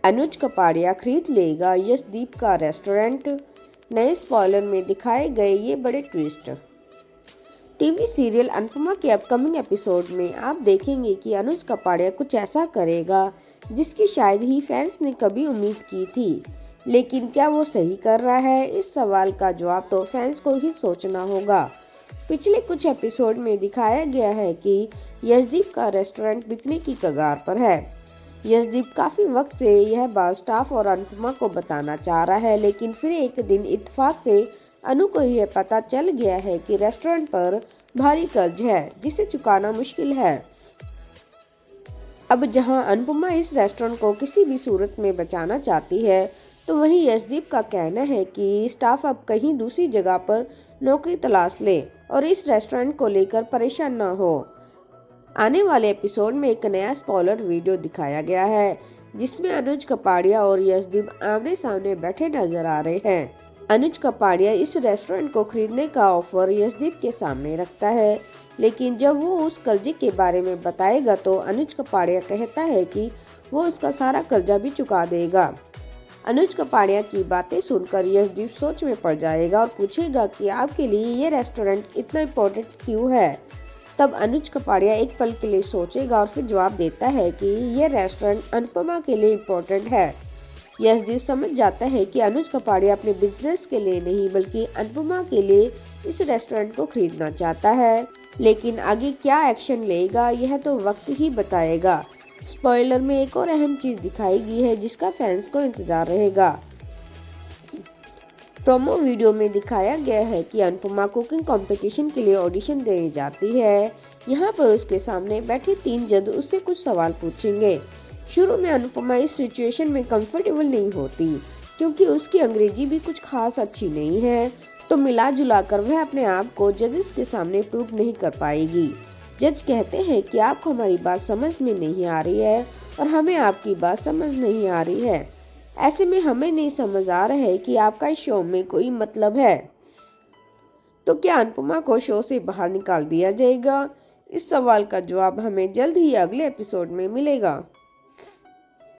अनुज कपाड़िया खरीद लेगा यशदीप का रेस्टोरेंट। नए स्पॉइलर में दिखाए गए ये बड़े ट्विस्ट। टीवी सीरियल अनुपमा के अपकमिंग एपिसोड में आप देखेंगे कि अनुज कपाड़िया कुछ ऐसा करेगा जिसकी शायद ही फैंस ने कभी उम्मीद की थी। लेकिन क्या वो सही कर रहा है? इस सवाल का जवाब तो फैंस को ही सोचना होगा। पिछले कुछ एपिसोड में दिखाया गया है कि यशदीप का रेस्टोरेंट बिकने की कगार पर है। यशदीप काफी वक्त से यह बात स्टाफ और अनुपमा को बताना चाह रहा है, लेकिन फिर एक दिन इत्तेफाक से अनु को यह पता चल गया है कि रेस्टोरेंट पर भारी कर्ज है जिसे चुकाना मुश्किल है। अब जहां अनुपमा इस रेस्टोरेंट को किसी भी सूरत में बचाना चाहती है, तो वहीं यशदीप का कहना है कि स्टाफ अब कहीं दूसरी जगह पर नौकरी तलाश ले और इस रेस्टोरेंट को लेकर परेशान न हो। आने वाले एपिसोड में एक नया स्पॉइलर वीडियो दिखाया गया है जिसमें अनुज कपाड़िया और यशदीप आमने सामने बैठे नजर आ रहे हैं। अनुज कपाड़िया इस रेस्टोरेंट को खरीदने का ऑफर यशदीप के सामने रखता है, लेकिन जब वो उस कर्जे के बारे में बताएगा तो अनुज कपाड़िया कहता है कि वो उसका सारा कर्जा भी चुका देगा। अनुज कपाड़िया की बातें सुनकर यशदीप सोच में पड़ जाएगा और पूछेगा कि आपके लिए ये रेस्टोरेंट इतना इम्पोर्टेंट क्यों है। तब अनुज कपाड़िया एक पल के लिए सोचेगा और फिर जवाब देता है कि यह रेस्टोरेंट अनुपमा के लिए इम्पोर्टेंट है। यशदीप समझ जाता है कि अनुज कपाड़िया अपने बिजनेस के लिए नहीं बल्कि अनुपमा के लिए इस रेस्टोरेंट को खरीदना चाहता है। लेकिन आगे क्या एक्शन लेगा यह तो वक्त ही बताएगा। स्पॉइलर में एक और अहम चीज दिखाई गई है जिसका फैंस को इंतजार रहेगा। प्रोमो वीडियो में दिखाया गया है कि अनुपमा कुकिंग कंपटीशन के लिए ऑडिशन देने जाती है। यहाँ पर उसके सामने बैठे 3 जज उससे कुछ सवाल पूछेंगे। शुरू में अनुपमा इस सिचुएशन में कंफर्टेबल नहीं होती क्योंकि उसकी अंग्रेजी भी कुछ खास अच्छी नहीं है, तो मिला जुला कर वह अपने आप को जजेस के सामने प्रूव नहीं कर पाएगी। जज कहते हैं कि आपको हमारी बात समझ में नहीं आ रही है और हमें आपकी बात समझ नहीं आ रही है। ऐसे में हमें नहीं समझ आ रहा है कि आपका इस शो में कोई मतलब है। तो क्या अनुपमा को शो से बाहर निकाल दिया जाएगा? इस सवाल का जवाब हमें जल्द ही अगले एपिसोड में मिलेगा।